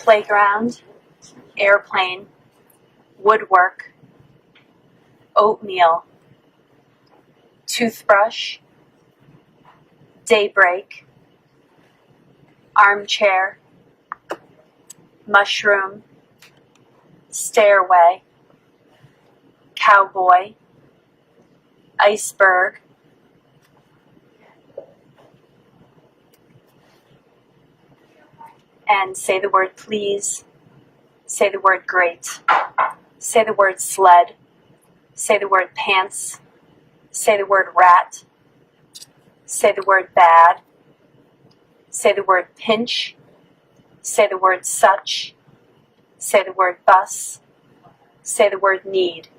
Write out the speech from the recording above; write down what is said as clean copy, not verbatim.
playground, airplane, woodwork, oatmeal, toothbrush, daybreak, armchair, mushroom, stairway, cowboy, iceberg, and say the word please, say the word great, say the word sled, say the word pants, say the word rat, say the word bad, say the word pinch, say the word such, say the word bus, say the word need.